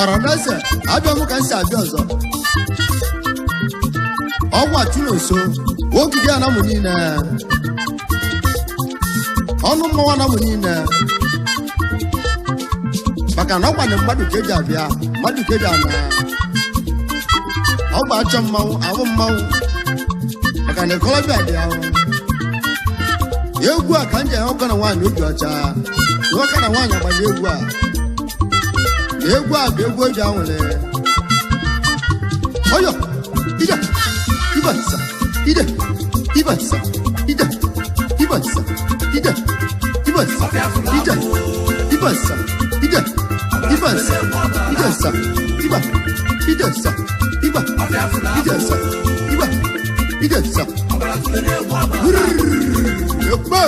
Ọ̀rọ̀nẹ́sẹ̀ abịamụ ka nsị abịa ọzọ ọgwụ achụnoso ogige anamụ niile ọnụ mmanwụ anamụ niile maka na ọgwa na mmadụ ka eji abịa mmadụ ka eji ana ọgba achọ mmanwụ ahụ mmanwụ maka na ekolobịa dị ahụ egwu a ka m ji ọka na nwaanyị obi ọcha nwoke na nwaanyị agbanye egwu a egwu a bụ egwu eji anwụle oyo ide ibansa ide ibansa ide ibansa ide ibansa ide ibansa ide ibansa idensa iba idensa iba idensa iba idensa yekbo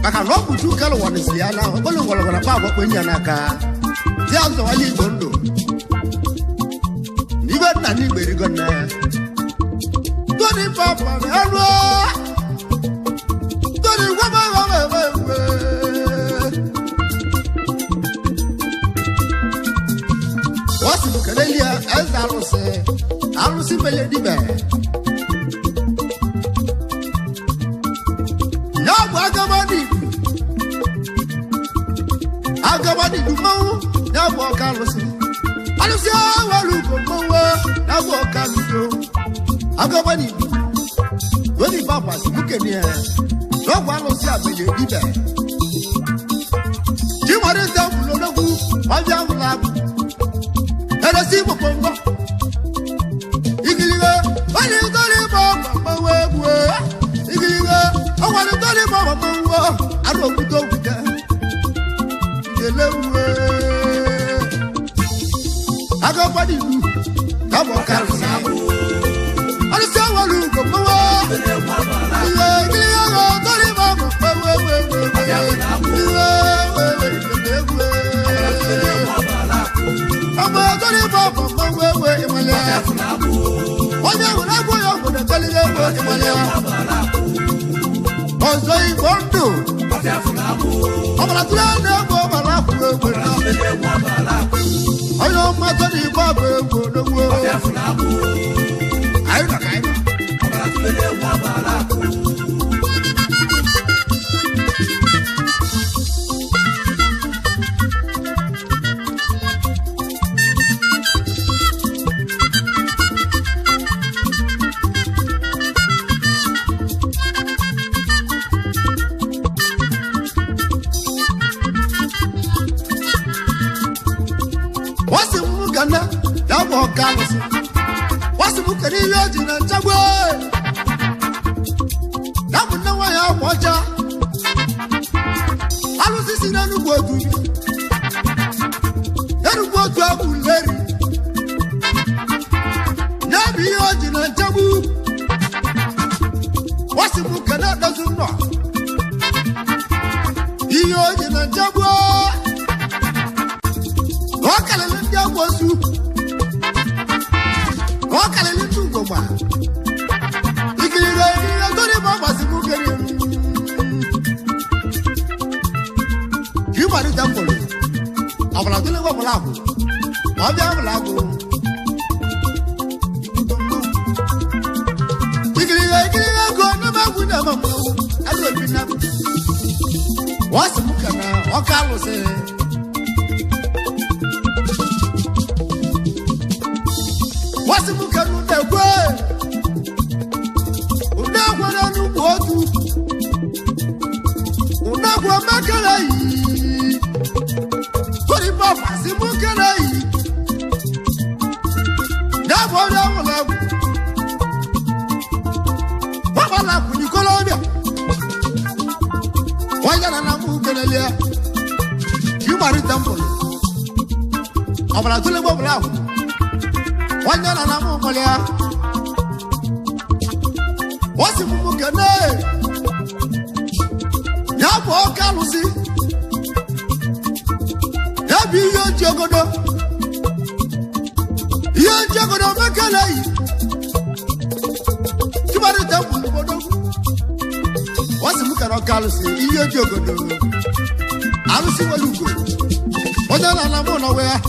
maka na ọ bụ tu kala wanisi ya na ọgbọlụ ngwalọgwara pa agbakpọ enyi ya n'aka dị azụ wali igbo ndụ n'ibe nna n'igbo erigo nne toni papa ọrụ toni gwaba wasi bụ keleli ya eze alụsị mele dibe ya bụ agabadi du mmanwụ ya bụ ọka alụsị awelu ugo mmanwụ ya bụ ọka ludo agabadi lórí bàbá sí búkẹ́ni ẹ̀ lọ́gbà alụsị àbẹ̀lẹ̀ dibe jímọ̀dé sẹ́wù lọ́lọ́gù ọjà ńlá ẹ̀rẹ́sì gbogbo igiliwe wọ́n ní tọ́lé bọ́ pàpọ̀ wẹ́wẹ́ igiliwe ọwọ́ ní tọ́lé bọ́ pàpọ̀ wọ́ àdókùtò kùtẹ́ ìdèléwé agọ́pọ̀dì ìlú kábọ̀ kárùsì alụsị awọ́lù gbogbo wọ́ igiliwe ọwọ́ tọ́lé bọ́ pàpọ̀ wẹ́wẹ́ ọmọ tó ní bọ́ pọ̀pọ̀ wéwé ìmọ̀lẹ́ onye nwere agwọ ya ọgbọdọ tẹ́lẹ̀ ewu ìmọ̀lẹ́ ọzọ igbo ndụ ọbara tụrụ na-egwu ọbara akwụrụ egwu onye ọma tó ní igbo abụ egwu n'egwu anyị nọ ka anyị Carlos, what's the book that you are in a table? That would know why I watch her. I was this in a new word to you. Then what to have Larry? Never you are in a table. What's the book that doesn't know? You are in a table. What can I let you was you? Ọkàlẹ̀ ní túbọ̀ gbà. Ìkìlìlẹ̀ ìkìlìlẹ̀ tó ní bọ́ọ̀bà sí mú kéré. Kì í pàdé tẹ́ḿpọ̀lù. Ọ̀bọ̀là tó lé wọ̀ bọ̀lá àbò. Ọ̀bí àbọ̀là àbò. Ìkìlìlẹ̀ ìkìlìlẹ̀ kò ní bá kú ní ẹ̀mọ̀ mọ́. Ẹ̀dùn òbí náà. Wọ́n sì mú kàná ọkà lùsẹ̀. What's the book and the way? Unagwa na nubotu. Unagwa makalai. Kuri papa si mukalai. Nabo na walabu. Papa la kuni Colombia. Wanya na mukelelia. Kimari temple. Abra tule bobla. Wanya na namu molia. Wasi mumukene. Nyabo kalusi. Yabi yo jogodo. Yo jogodo mekelei. Kimari tempu bodo. Wasi mukano kalusi. Yo jogodo. Alusi walugo. Wanya na namu na wea.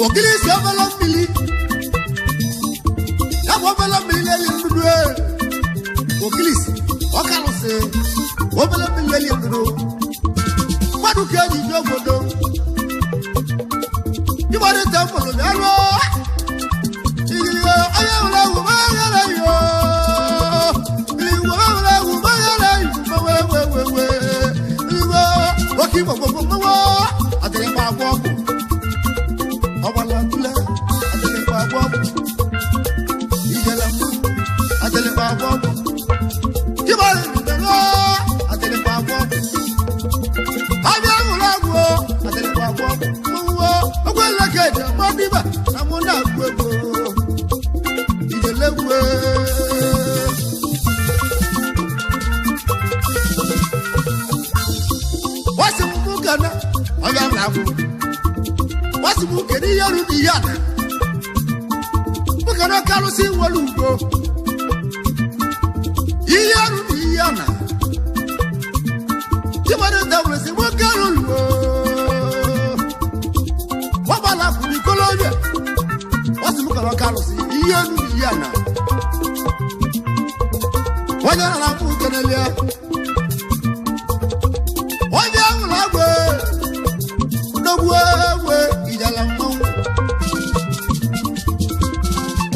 Okili si obele mmiri. Ya bụ obele mmiri na-eli ndudu. Okili si ọkalụsị obele mmiri na-eli ndudu. Mmadụ ka eji ji obodo. Ịgbara ite mkpụrụ bịa ruo. Igirige onye nwere egwu gbanyere yo. Igirige onye nwere egwu gbanyere yo. Wewewewewe. Igirige oke igbo gbogbo mmewe. Adịrịkwa agwọ ọgwụ. Ọgbala ntụle. Adịrịkwa agwọ ọgwụ. Ijele mbụ. Adịrịkwa agwọ ọgwụ. Ịgbara ite ruo. Adịrịkwa agwọ ọgwụ. Abịa nwere agwọ. Adịrịkwa agwọ ọgwụ. Ogwelekede madiba na mụ na-agwụ ego ijelegwe wasimu kana ọya na-agwụ wasimu kede ihe rụ n'ihe ana mụkana karụsị nwere ugo ihe rụ n'ihe ana ịgbara dawuresi nwoke rụluo wabala kuni kolonya wasimu kana kalusi iyenu iyana wanyana na mu kenelia wanyana na gwe nobwe ijala mu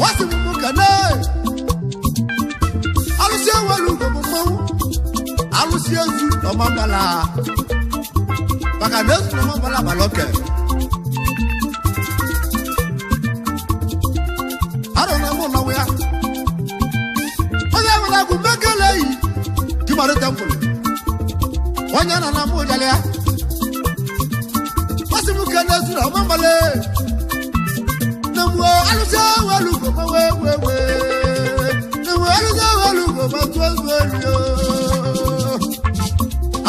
wasimu kana alusia walu ko mu alusia zu omambala baka nesu omambala baloke Wanyana na mujale wasimu kana zura mambale namwo alusa walugo wewe namwo alusa walugo matwazwelio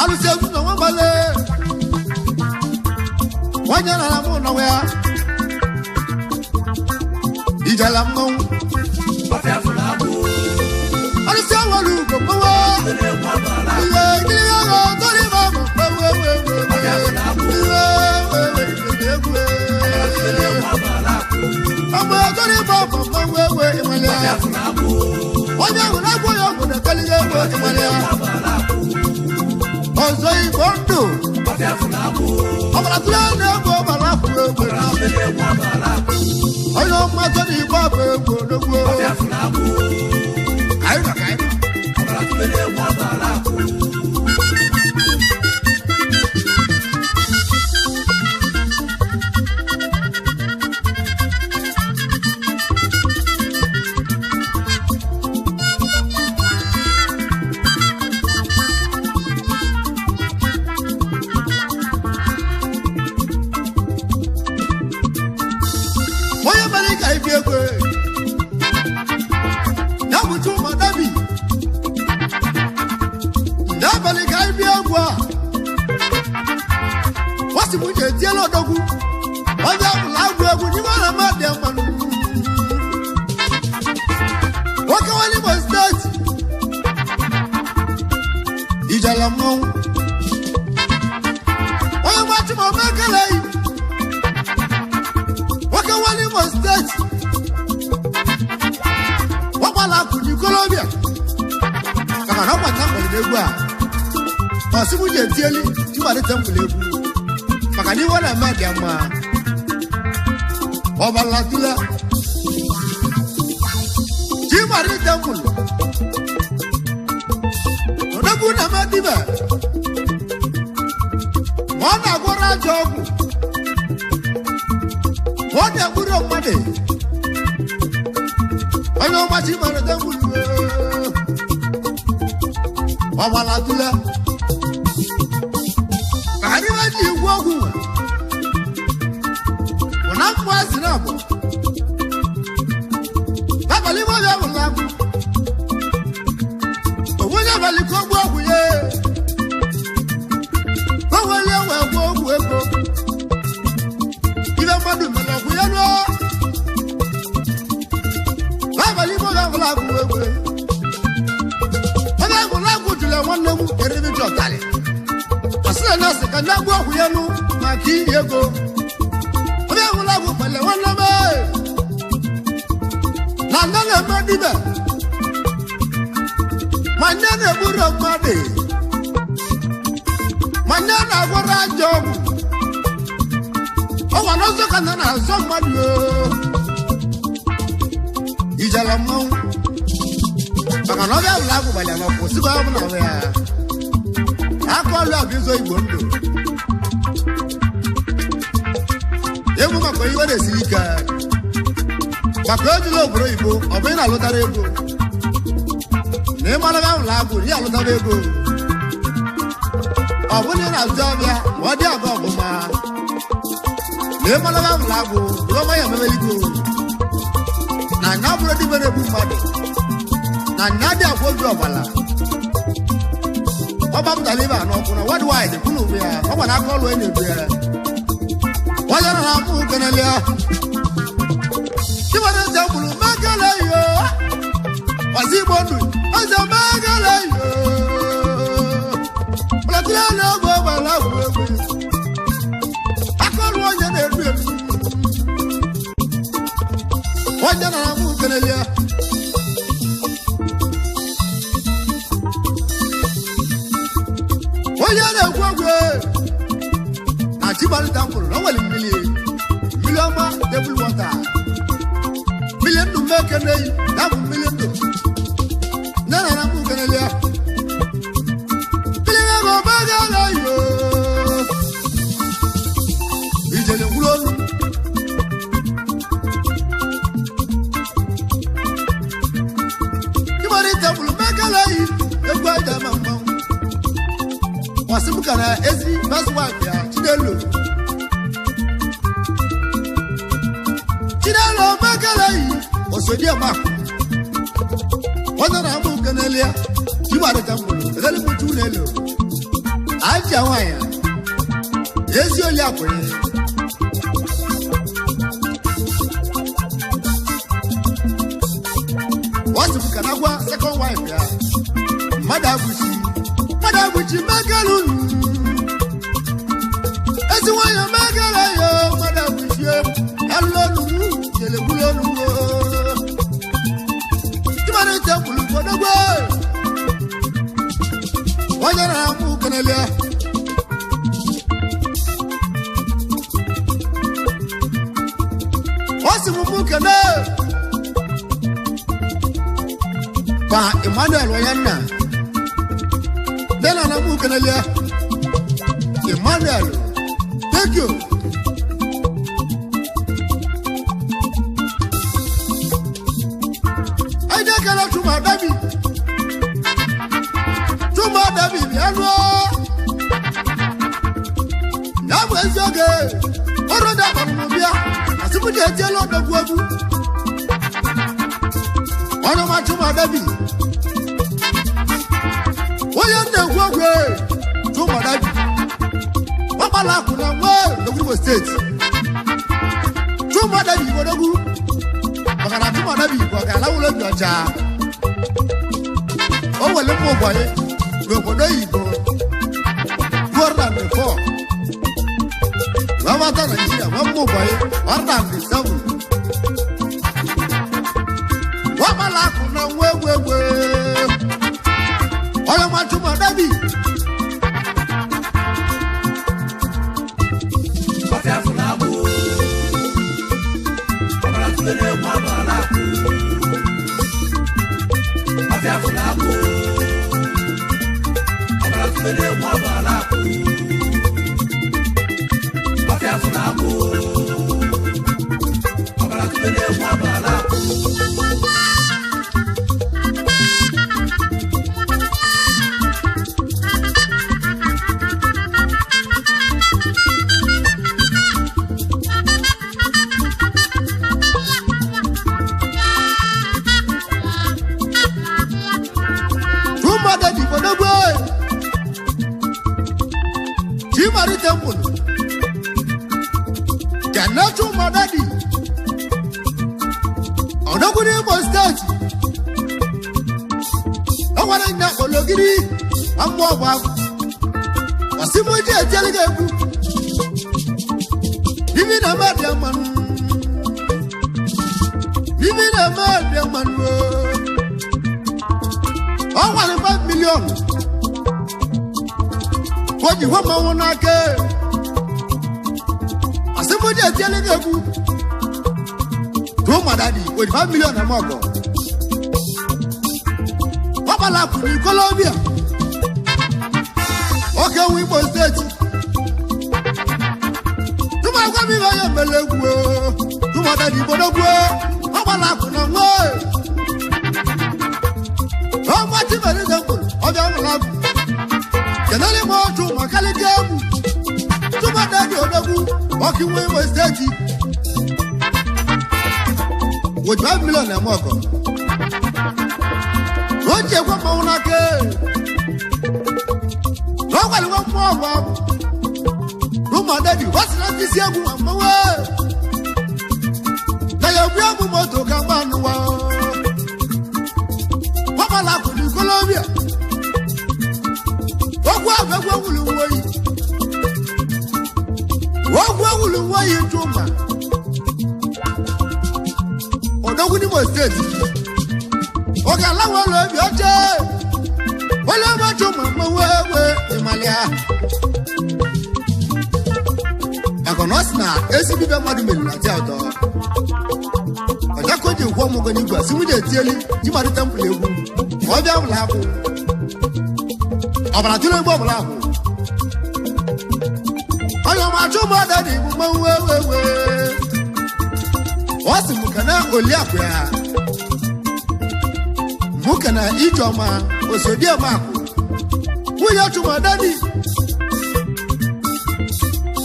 alusa zura mambale wanyana na munawe ijala mno wafafulabu alusa walugo Obalatula Jimari Temple Onabuna Madiba Wana Gora Jogu Wana Gura Made Ono Machimari Temple Obalatula Kariwaji Wogu Onakwazi Nabo Babali Moya Mulaku Owonya Balikogbo Oguye Owele Wego Ogwego Ibe Madu Melaguye no Babali Moya Mulaku Ogwe Oba Mulaku Jule Wanemu Eribi Jotale Asile Nasi Kanagbo Oguye no Maki Yego wala go pale wala me na le madibe manyana buru made manyana gwara job o wa no so kana na so madu ijala mo baka no ga wala go pale no ko siba bu na we akọlù abizo igbo ndo emu mako iwe de sirika bako ejilo oboro igbo obi na lutara ego ne malaga lagu ri alutara ego obuni na jobia wodi ago obuma ne malaga lagu ro ma ya mebeligo na naburo di bere bu madu na nadi afoju obala Oba mtaliba no kuna wadi wide kunu bia oba na call we ne bia waya na mu kenelia kibara jabulu magala yo wazibondu aza magala yo platila na go bala we akolu wanya ne bia waya na mu kenelia Oyale gwagwe Achibali tampolo no wali million ma devil water million to make a day that million to na mu kenelia kile go bagala yo ijele gulolu Kibari tampolo magala yi egwa jama Wasibukana ezi baswapia chidelo makalai osodia mako wana mu kenelia kibare tambulo rele mutulelo aja waya ezi olia kwe wasibukana kwa second wife ya Madabuchi magalun Ezi wanya magala yo Madabuchi Alonu Jelebulonu Kimane tempulu kodagwe Wanya na mu kenelia Wasi mu kene Ba Emmanuel wayana Then I'm moving a year. Emmanuel, thank you. I just got to my baby. To my baby, now where's your girl? Or that one, I suppose you're yellow the Guabu. One of my to my baby. To my daddy. Papa Lakuna, the Google State. To my daddy, what a good. But I to my daddy, but I love your child. Oh, well, look more boy. Look what they go. More than before. Ramatan and here, one more boy, more than the seven. Papa Lakuna, where. All of my to my daddy. Even media man. Bibi na media man. Oh, 1.5 million. What you want, Monake? I said, what you're telling you? Go, my daddy, with 5 million a month. Papa Lapu in Colombia. Okay, we must set. To my family, I am a leg. To my daddy, but no go. Papa Lapu no way. How much is an example of your love? Can only more to my Caligam. To my daddy, or the walking way was 30. With 5 million a month. Don't you want Monake? Nobody want more. My daddy, what's not this young woman? Now you're going to come on. Papa Lapu in Colombia. What will you wait? What will you wait to man? Or no one was dead. Okay, I love your day. Well, I'm not your mamma. Where, Emalia? I can ask now. As if you are not tell dog. But I could do one more than you were. So we did tell you might have temple. What I will happen. I don't know what I am a job daddy. What's the Mukana Oliapia? Mukana Ijoma was your dear Marco. We are to my daddy.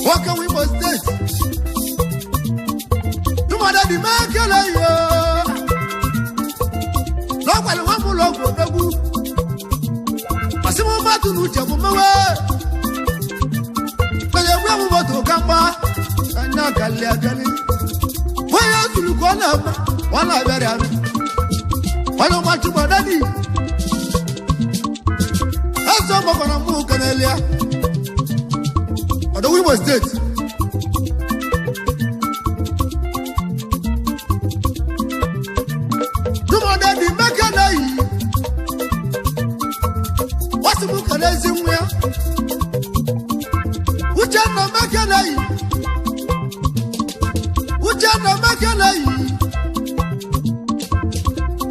What can we must take? To my daddy, Makala. Nobody want to love the book. I see my mother to tell my but I will go to Gamba and not Galiagani. Where else do you go up? One I very happy. I don't want to my daddy. That's some of our Mukanelia. But we was dead. To my daddy, Makanai. What's the Mukanazim where? Which are the Makanai? Which are the Makanai?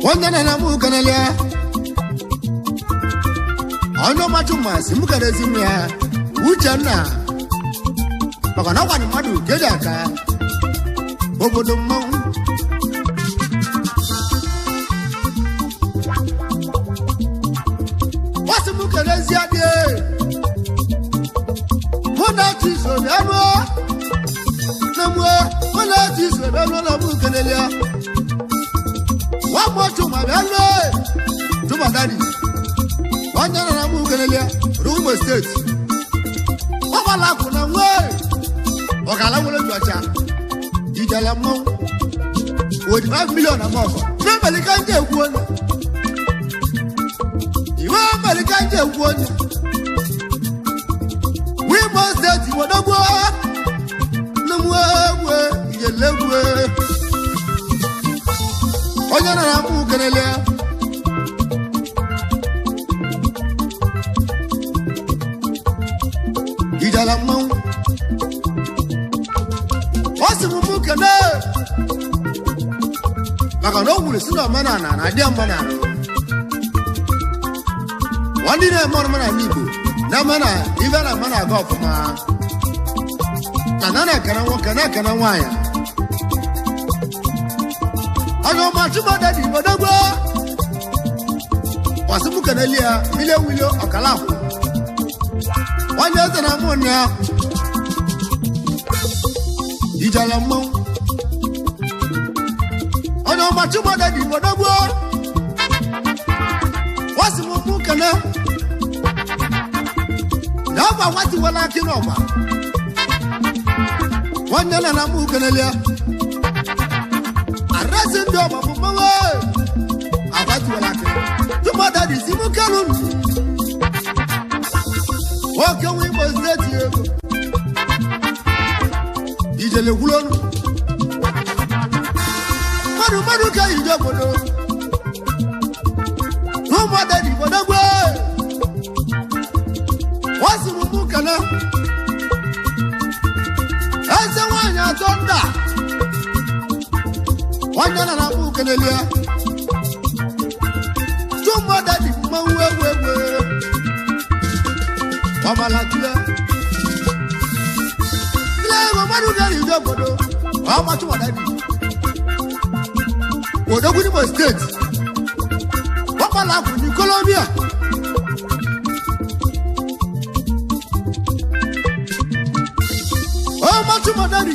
One day I'm Mukanalia. I know much of my Simukanazimia. Which are now? But I want to get a car over the moon. What's the book of Asia? One artist of the other. Somewhere, one artist of the other book of Asia. One more to my family, to my daddy. One other book of Asia, room estate. Papa Lapu no way. Okala will do a chat. You tell them no. With 5 million a month. Nobody can tell one. You are American tell one. We must set you on a war. No way, you live way. Oh, you're not a Mukanelia. You tell them no. What's the book? I know who is not banana, I damn banana. One day, more man, I need you. No man, even a man, I go for my Canana can walk and I can wire. I know much about that, but I go. What's the book? William or Calafu. 1 year and I'm on now. Ijalamo. I know much about that, but I go. What's the book? Now I want to like you over. 1 year and I'm moving earlier. I rested over for my way. I want to like it. To my daddy, Simukalun. What can we must let you? ijele gwulonu mmadụ ka ije obodo n'ụmụada dị obodo gwe wasịrị mụ kana eze nwaanyị atọ nda onye na mụ kenelia tụmụada dị mmanwụ egwe ọmala tụle ego mmadụ gara ije obodo ọmachụmada dị Odogwu Imo State ọkpala akwụ ní Colombia ọmachụmadari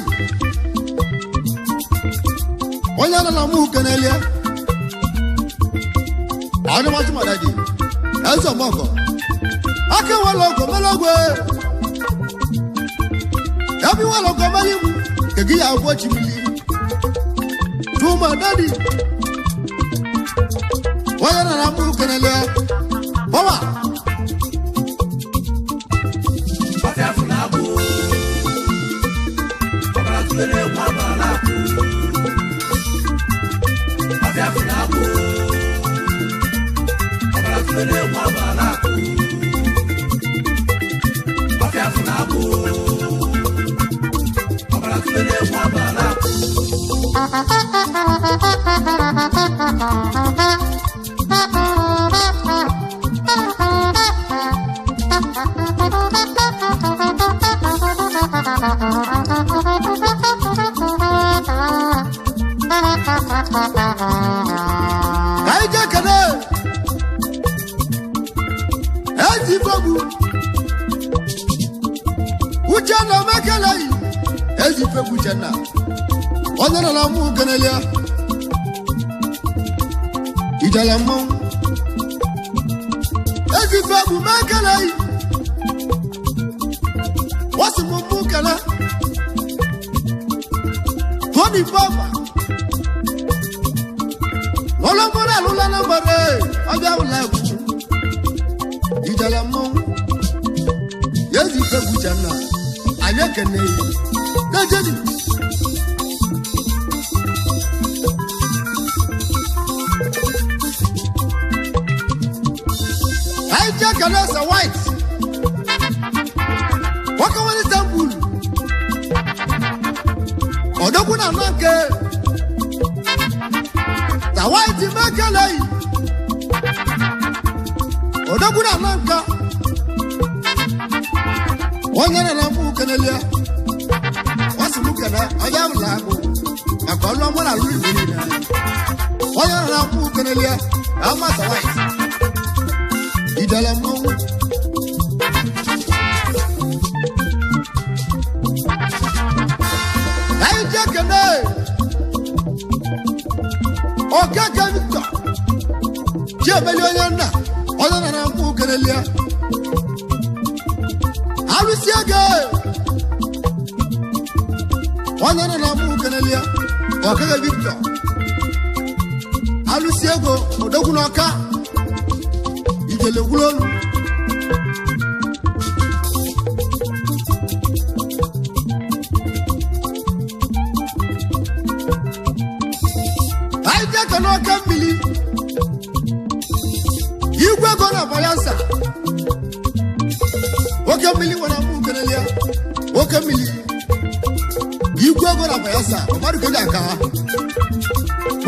onye nọ na mụ kenelia onye machụmadari eze ọmọgọ aka nwere ọgọ melogwe ebe nwere ọgọ melimu kegi ya agwọ chimili tụmadari onye nọ na mụ kenelia bọwa onye nọ na mụ kenelia ijala mmanwụ ezife bụ mekeleghị wasị mụ mụ kele Tony Papa ọlọmọdé alụla na mbara ọbịa ụlọ egwu ijala mmanwụ ezife bụ janna anyị ekeneghị na-ejedi Kanasa White waka wani Istanbul Odogwu na nanke ta White mekelei Odogwu na nanka onye na mụ kenelia wasi mụ kene onye amụla agụ maka ọlụ ọmụ na lụrụ igwe niile onye na mụ kenelia amasa White ijala mmanwụ anyị ji ekene okeke Victor chiemeli onye nna onye nọ na mụ kenelia arụsi ego onye nọ na mụ kenelia okeke Victor arụsi ego Odogwu n'Ọka ijele gwulolu anyị jeka n'oke mmiri igwe ego na Bayelsa oke mmiri nwere mụ kenelia oke mmiri igwe ego na Bayelsa mmadụ keji aka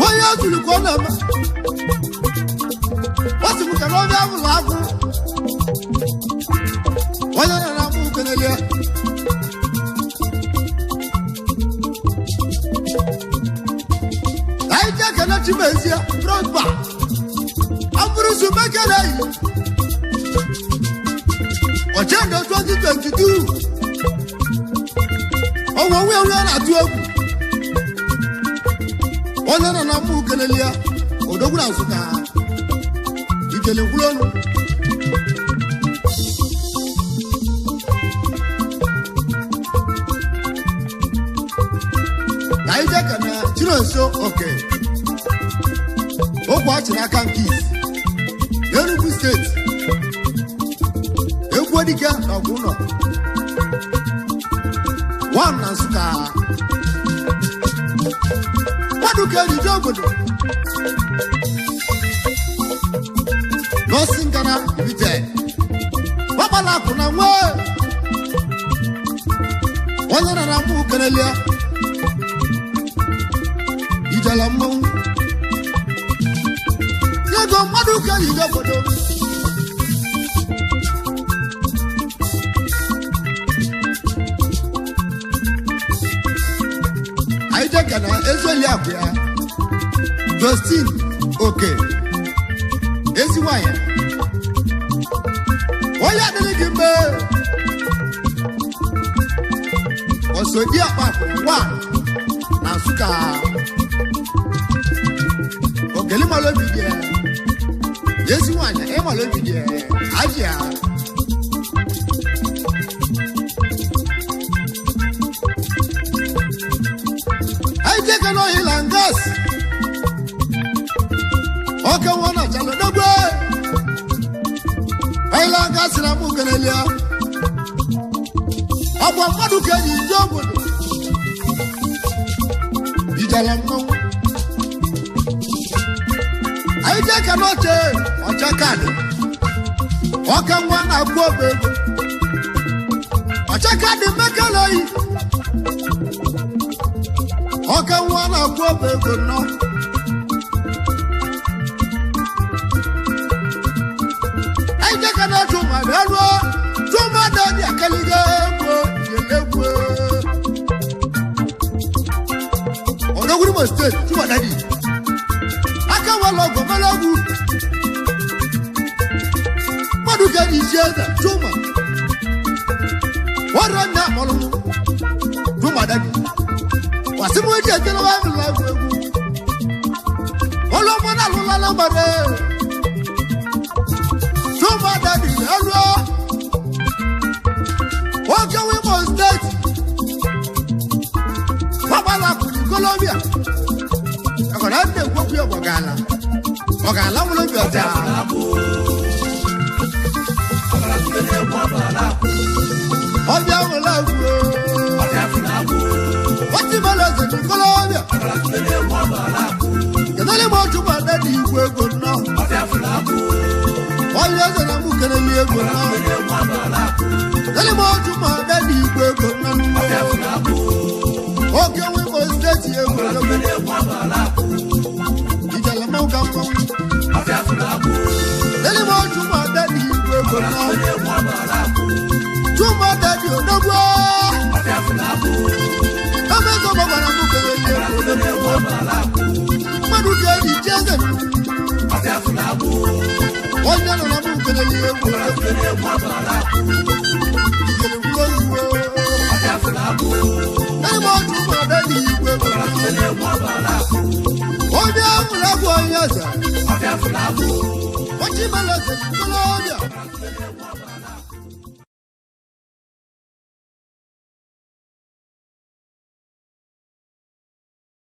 onye azụrụ ka ọ na-eme wasi mụ ka n'ọbịa ụlọ agụ onye nọ na mụ kenelia anyị ji ekene Chimezie Prosper abụrụzu mekeleghị Ochendo 2022 ọnwa nwe na-atụ egwu onye nọ na mụ kenelia Odogwu na Nsụka ijele gwulonu anyị ji ekene Chinonso Oke ogwe ọchị n'aka nke isi Enugu steeti egwu dike na ọgwụ ụlọ one na Nsụka mmadụ ka ejije obodo n'osi nkana ibite gbakpala akụ na nwe onye nara mụ kenelia ijala mmanwụ ego mmadụ ka ejije obodo Kana ezeli abia Justin oke eziwaya oya dele gimbe osodi apapọ wa na Nsụka ogeli malo bidie eziwaya e malo bidie ajia no ilangas oke wana chalo dogwe ilangas na mugenelia agwa mmadụ ka eji ije obodo ijala mmanwụ anyị je ka n'oche ọcha kaadị oke nwa na-akwụ obe ego ọcha kaadị mmekele oyi oke nwa na-akwụ obe ego nọ anyị je ka n'oche ụmụ abịa ruo tụma dị akaliga egwu egwu Odogwu steeti tụma dị aka wala ọgọ mara egwu mmadụ ka dị isi eze tụma wara nna akpọrọ tụma dị wasimu eji ekele wa mi la egwu ọlọmọ náà ló lálẹ́ gbàdé tụma dị elu oke Imo steeti gbapala kùnì Colombia ẹ̀kọ̀dá ń dẹ̀kọ́ bí ọ̀gàlà wọn lóbi ọ̀tá ọbẹ̀ àwọn láàbù wọ́n ti bá lọ sí Colombia kẹtàlẹ́ mọ́ túbọ̀ dẹ́dì ìgbò ego náà wọ́n yẹ ẹsẹ̀ náà mú kẹlẹ́ ní ego náà kẹtàlẹ́ mọ́ túbọ̀ dẹ́dì ìgbò ego náà oke Imo steeti ego ìjàlẹ̀ mọ́ ká mọ́ kẹtàlẹ́ mọ́ túbọ̀ dẹ́dì ìgbò ego náà túbọ̀ dẹ́dì Odogwu ẹ̀mẹ́sọ̀ bọ̀bọ̀rọ̀ mú kẹlẹ́ ní ego mmadụ ka eji jeze onye nọ na mụ kele ihe egwu ebe otu mmadụ dị igwe onye ahụrụ egwu onye eze ọchị meleze Colombia